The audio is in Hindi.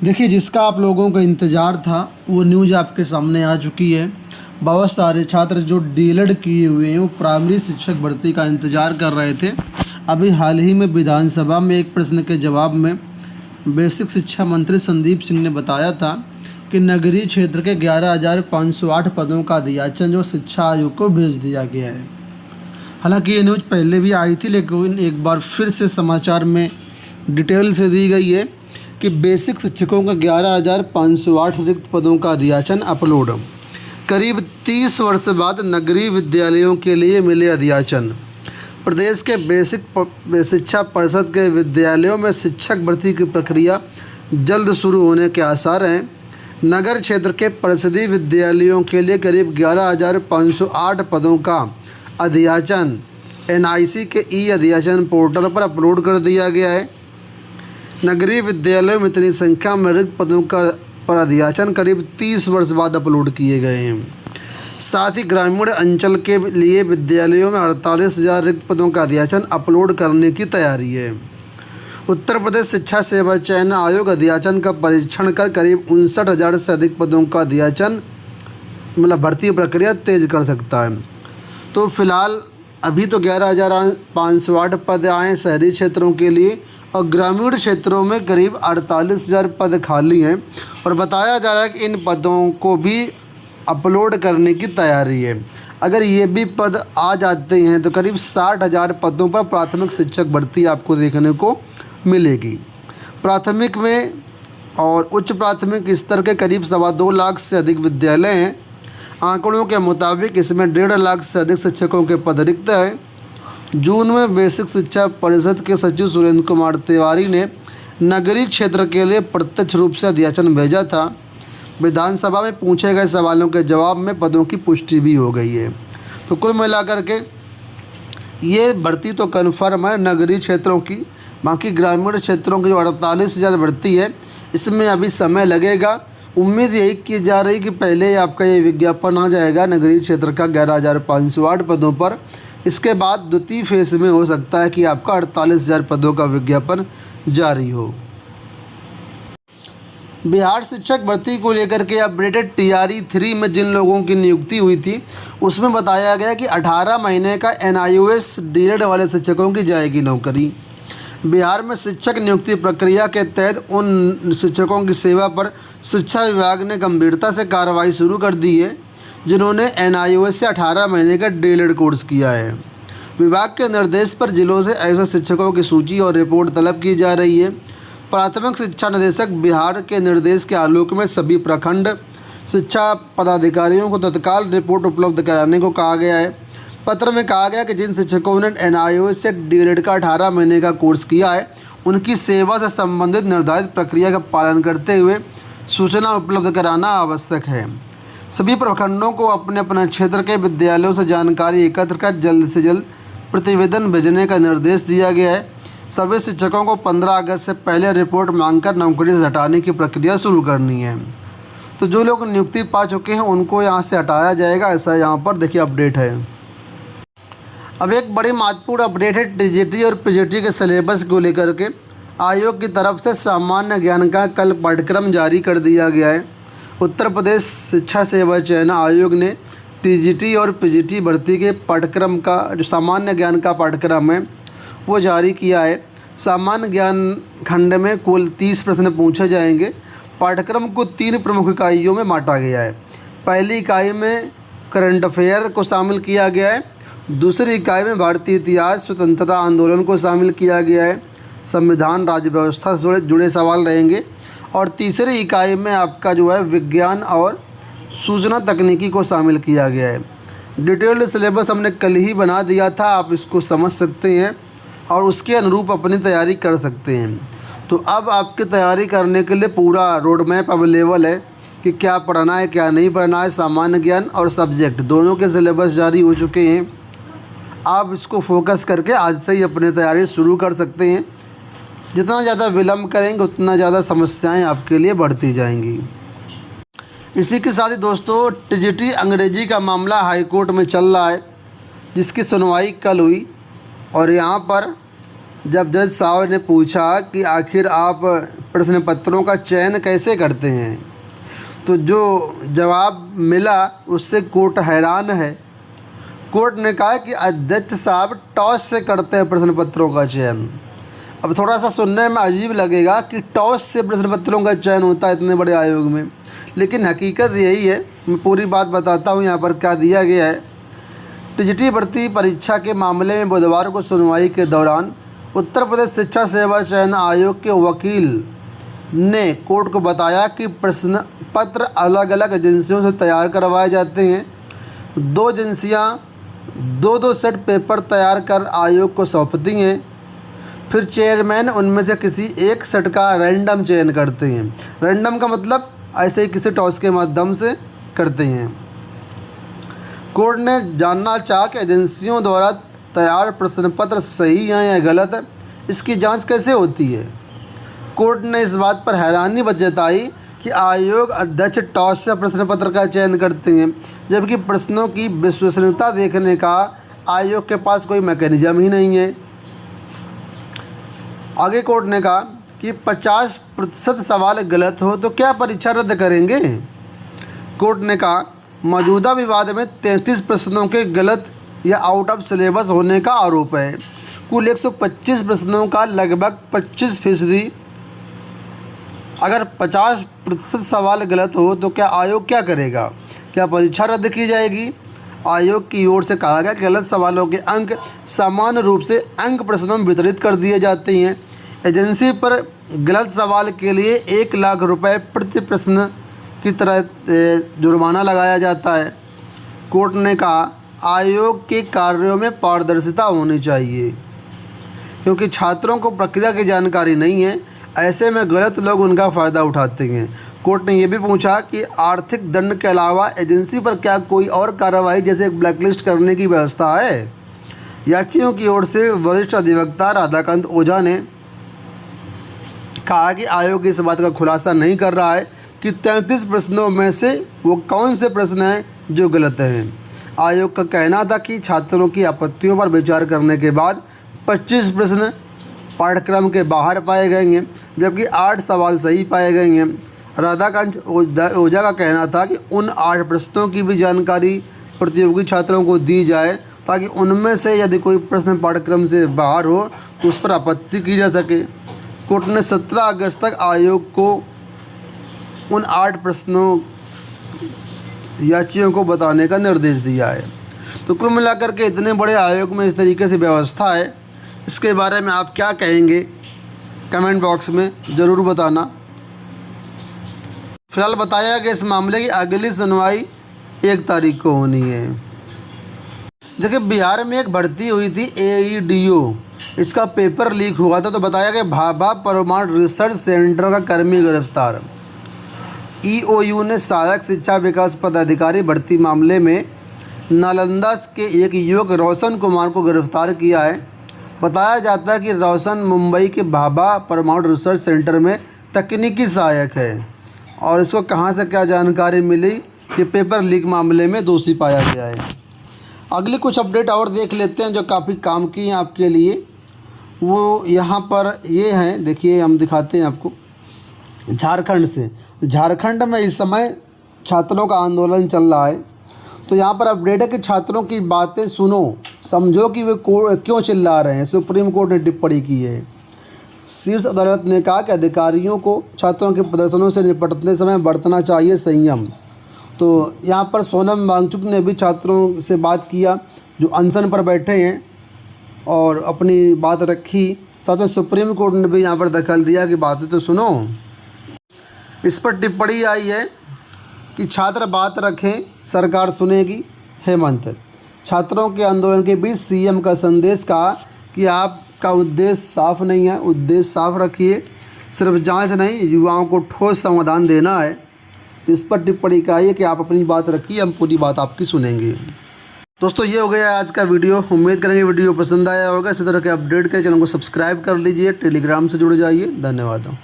देखिए, जिसका आप लोगों का इंतज़ार था वो न्यूज़ आपके सामने आ चुकी है। बहुत सारे छात्र जो डीएलएड किए हुए हैं वो प्राइमरी शिक्षक भर्ती का इंतज़ार कर रहे थे। अभी हाल ही में विधानसभा में एक प्रश्न के जवाब में बेसिक शिक्षा मंत्री संदीप सिंह ने बताया था कि नगरीय क्षेत्र के 11,508 पदों का अध्याचन जो शिक्षा आयोग को भेज दिया गया है। हालांकि ये न्यूज़ पहले भी आई थी, लेकिन एक बार फिर से समाचार में डिटेल से दी गई है कि बेसिक शिक्षकों का 11,508 रिक्त पदों का अध्याचन अपलोड। करीब 30 वर्ष बाद नगरीय विद्यालयों के लिए मिले अध्याचन। प्रदेश के बेसिक शिक्षा परिषद के विद्यालयों में शिक्षक भर्ती की प्रक्रिया जल्द शुरू होने के आसार हैं। नगर क्षेत्र के परिषदीय विद्यालयों के लिए करीब 11,508 पदों का अध्याचन एनआईसी के ई अध्याचन पोर्टल पर अपलोड कर दिया गया है। नगरीय विद्यालयों में इतनी संख्या में रिक्त पदों का पर अध्याचन करीब 30 वर्ष बाद अपलोड किए गए हैं। साथ ही ग्रामीण अंचल के लिए विद्यालयों में 48,000 रिक्त पदों का अध्याचन अपलोड करने की तैयारी है। उत्तर प्रदेश शिक्षा सेवा चयन आयोग अध्याचन का परीक्षण कर करीब 59,000 से अधिक पदों का अध्याचन भर्ती प्रक्रिया तेज कर सकता है। तो फिलहाल अभी तो 11,508 पद आए शहरी क्षेत्रों के लिए और ग्रामीण क्षेत्रों में करीब 48,000 पद खाली हैं और बताया जा रहा है कि इन पदों को भी अपलोड करने की तैयारी है। अगर ये भी पद आ जाते हैं तो करीब 60,000 पदों पर प्राथमिक शिक्षक भर्ती आपको देखने को मिलेगी। प्राथमिक में और उच्च प्राथमिक स्तर के करीब 2.25 लाख से अधिक विद्यालय हैं। आंकड़ों के मुताबिक इसमें 1.5 लाख से अधिक शिक्षकों के पद रिक्त हैं। जून में बेसिक शिक्षा परिषद के सचिव सुरेंद्र कुमार तिवारी ने नगरीय क्षेत्र के लिए प्रत्यक्ष रूप से अध्याचन भेजा था। विधानसभा में पूछे गए सवालों के जवाब में पदों की पुष्टि भी हो गई है। तो कुल मिलाकर के ये भर्ती तो कन्फर्म है नगरीय क्षेत्रों की। बाकी ग्रामीण क्षेत्रों की जो 48,000 भर्ती है इसमें अभी समय लगेगा। उम्मीद यही की जा रही कि पहले आपका ये विज्ञापन आ जाएगा नगरीय क्षेत्र का 11,508 पदों पर। इसके बाद द्वितीय फेज में हो सकता है कि आपका 48,000 पदों का विज्ञापन जारी हो। बिहार शिक्षक भर्ती को लेकर के अपडेटेड टीआरई 3 में जिन लोगों की नियुक्ति हुई थी उसमें बताया गया कि 18 महीने का एनआईओएस डीएलएड वाले शिक्षकों की जाएगी नौकरी। बिहार में शिक्षक नियुक्ति प्रक्रिया के तहत उन शिक्षकों की सेवा पर शिक्षा विभाग ने गंभीरता से कार्रवाई शुरू कर दी है जिन्होंने एनआईओएस से 18 महीने का डीएलएड कोर्स किया है। विभाग के निर्देश पर जिलों से ऐसे शिक्षकों की सूची और रिपोर्ट तलब की जा रही है। प्राथमिक शिक्षा निदेशक बिहार के निर्देश के आलोक में सभी प्रखंड शिक्षा पदाधिकारियों को तत्काल रिपोर्ट उपलब्ध कराने को कहा गया है। पत्र में कहा गया कि जिन शिक्षकों ने एनआईओएस से डीएलएड का 18 महीने का कोर्स किया है उनकी सेवा से संबंधित निर्धारित प्रक्रिया का पालन करते हुए सूचना उपलब्ध कराना आवश्यक है। सभी प्रखंडों को अपने अपने क्षेत्र के विद्यालयों से जानकारी एकत्र कर जल्द से जल्द प्रतिवेदन भेजने का निर्देश दिया गया है। सभी शिक्षकों को 15 अगस्त से पहले रिपोर्ट मांगकर नौकरी से हटाने की प्रक्रिया शुरू करनी है। तो जो लोग नियुक्ति पा चुके हैं उनको यहाँ से हटाया जाएगा, ऐसा यहाँ पर देखिए अपडेट है। अब एक बड़ी महत्वपूर्ण अपडेट है टीजीटी और पीजीटी के सिलेबस को लेकर के। आयोग की तरफ से सामान्य ज्ञान का कल पाठ्यक्रम जारी कर दिया गया है। उत्तर प्रदेश शिक्षा सेवा चयन आयोग ने टीजीटी और पीजीटी भर्ती के पाठ्यक्रम का जो सामान्य ज्ञान का पाठ्यक्रम है वो जारी किया है। सामान्य ज्ञान खंड में कुल 30 प्रश्न पूछे जाएंगे। पाठ्यक्रम को 3 प्रमुख इकाइयों में बांटा गया है। पहली इकाई में करंट अफेयर को शामिल किया गया है। दूसरी इकाई में भारतीय इतिहास स्वतंत्रता आंदोलन को शामिल किया गया है। संविधान राज्य व्यवस्था से जुड़े सवाल रहेंगे। और तीसरी इकाई में आपका जो है विज्ञान और सूचना तकनीकी को शामिल किया गया है। डिटेल्ड सिलेबस हमने कल ही बना दिया था, आप इसको समझ सकते हैं और उसके अनुरूप अपनी तैयारी कर सकते हैं। तो अब आपकी तैयारी करने के लिए पूरा रोड मैप अवेलेबल है कि क्या पढ़ना है क्या नहीं पढ़ना है। सामान्य ज्ञान और सब्जेक्ट दोनों के सिलेबस जारी हो चुके हैं। आप इसको फोकस करके आज से ही अपनी तैयारी शुरू कर सकते हैं। जितना ज़्यादा विलम्ब करेंगे उतना ज़्यादा समस्याएं आपके लिए बढ़ती जाएंगी। इसी के साथ ही दोस्तों टीजीटी अंग्रेजी का मामला हाई कोर्ट में चल रहा है जिसकी सुनवाई कल हुई और यहाँ पर जब जज साहब ने पूछा कि आखिर आप प्रश्न पत्रों का चयन कैसे करते हैं, तो जो जवाब मिला उससे कोर्ट हैरान है। कोर्ट ने कहा कि अध्यक्ष साहब टॉस से करते हैं प्रश्न पत्रों का चयन। अब थोड़ा सा सुनने में अजीब लगेगा कि टॉस से प्रश्न पत्रों का चयन होता है इतने बड़े आयोग में, लेकिन हकीकत यही है। मैं पूरी बात बताता हूँ यहाँ पर क्या दिया गया है। टीजीटी भर्ती परीक्षा के मामले में बुधवार को सुनवाई के दौरान उत्तर प्रदेश शिक्षा सेवा चयन आयोग के वकील ने कोर्ट को बताया कि प्रश्न पत्र अलग अलग एजेंसियों से तैयार करवाए जाते हैं। दो एजेंसियाँ दो सेट पेपर तैयार कर आयोग को सौंपती हैं, फिर चेयरमैन उनमें से किसी एक सेट का रैंडम चयन करते हैं। रैंडम का मतलब ऐसे ही किसी टॉस के माध्यम से करते हैं। कोर्ट ने जानना चाहा कि एजेंसियों द्वारा तैयार प्रश्न पत्र सही हैं या गलत है, इसकी जांच कैसे होती है। कोर्ट ने इस बात पर हैरानी जताई कि आयोग अध्यक्ष टॉस से प्रश्न पत्र का चयन करते हैं, जबकि प्रश्नों की विश्वसनीयता देखने का आयोग के पास कोई मैकेनिज्म ही नहीं है। आगे कोर्ट ने कहा कि 50% सवाल गलत हो तो क्या परीक्षा रद्द करेंगे। कोर्ट ने कहा मौजूदा विवाद में 33 प्रश्नों के गलत या आउट ऑफ सिलेबस होने का आरोप है। कुल 125 प्रश्नों का लगभग 25%। अगर 50% सवाल गलत हो तो क्या आयोग क्या करेगा? क्या परीक्षा रद्द की जाएगी? आयोग की ओर से कहा गया कि गलत सवालों के अंक समान रूप से अंक प्रश्नों में वितरित कर दिए जाते हैं। एजेंसी पर गलत सवाल के लिए 1 लाख रुपए प्रति प्रश्न की तरह जुर्माना लगाया जाता है। कोर्ट ने कहा आयोग के कार्यों में पारदर्शिता होनी चाहिए, क्योंकि छात्रों को प्रक्रिया की जानकारी नहीं है, ऐसे में गलत लोग उनका फ़ायदा उठाते हैं। कोर्ट ने यह भी पूछा कि आर्थिक दंड के अलावा एजेंसी पर क्या कोई और कार्रवाई जैसे ब्लैकलिस्ट करने की व्यवस्था है। याचियों की ओर से वरिष्ठ अधिवक्ता राधाकांत ओझा ने कहा कि आयोग इस बात का खुलासा नहीं कर रहा है कि 33 प्रश्नों में से वो कौन से प्रश्न हैं जो गलत हैं। आयोग का कहना था कि छात्रों की आपत्तियों पर विचार करने के बाद 25 प्रश्न पाठ्यक्रम के बाहर पाए गए हैं, जबकि 8 सवाल सही पाए गए हैं। राधाकांत ओझा का कहना था कि उन 8 प्रश्नों की भी जानकारी प्रतियोगी छात्रों को दी जाए, ताकि उनमें से यदि कोई प्रश्न पाठ्यक्रम से बाहर हो तो उस पर आपत्ति की जा सके। कोर्ट ने 17 अगस्त तक आयोग को उन 8 प्रश्नों याचियों को बताने का निर्देश दिया है। तो कुल मिलाकर के इतने बड़े आयोग में इस तरीके से व्यवस्था है, इसके बारे में आप क्या कहेंगे कमेंट बॉक्स में ज़रूर बताना। फिलहाल बताया कि इस मामले की अगली सुनवाई 1 तारीख को होनी है। देखिए, बिहार में एक भर्ती हुई थी AEDO, इसका पेपर लीक हुआ था, तो बताया कि भाभा परमाणु रिसर्च सेंटर का कर्मी गिरफ्तार। EOU ने सहायक शिक्षा विकास पदाधिकारी भर्ती मामले में नालंदा के एक युवक रोशन कुमार को गिरफ्तार किया है। बताया जाता है कि रोशन मुंबई के भाभा परमाणु रिसर्च सेंटर में तकनीकी सहायक है, और इसको कहां से क्या जानकारी मिली कि पेपर लीक मामले में दोषी पाया गया है। अगली कुछ अपडेट और देख लेते हैं जो काफ़ी काम की हैं आपके लिए। वो यहाँ पर ये हैं, देखिए हम दिखाते हैं आपको। झारखंड से, झारखंड में इस समय छात्रों का आंदोलन चल रहा है, तो यहाँ पर अपडेट है कि छात्रों की बातें सुनो, समझो कि वे क्यों चिल्ला रहे हैं। सुप्रीम कोर्ट ने टिप्पणी की है। शीर्ष अदालत ने कहा कि अधिकारियों को छात्रों के प्रदर्शनों से निपटते समय बरतना चाहिए संयम। तो यहाँ पर सोनम वांगचुक ने भी छात्रों से बात किया जो अनशन पर बैठे हैं, और अपनी बात रखी। साथ में सुप्रीम कोर्ट ने भी यहाँ पर दखल दिया कि बातें तो सुनो। इस पर टिप्पणी आई है कि छात्र बात रखें, सरकार सुनेगी। हेमंत, छात्रों के आंदोलन के बीच सीएम का संदेश, कहा कि आपका उद्देश्य साफ नहीं है, उद्देश्य साफ रखिए, सिर्फ जांच नहीं युवाओं को ठोस समाधान देना है। तो इस पर टिप्पणी का है कि आप अपनी बात रखिए, हम पूरी बात आपकी सुनेंगे। दोस्तों, ये हो गया आज का वीडियो। उम्मीद करेंगे वीडियो पसंद आया होगा। इसी तरह के अपडेट के चैनल को सब्सक्राइब कर लीजिए, टेलीग्राम से जुड़ जाइए। धन्यवाद।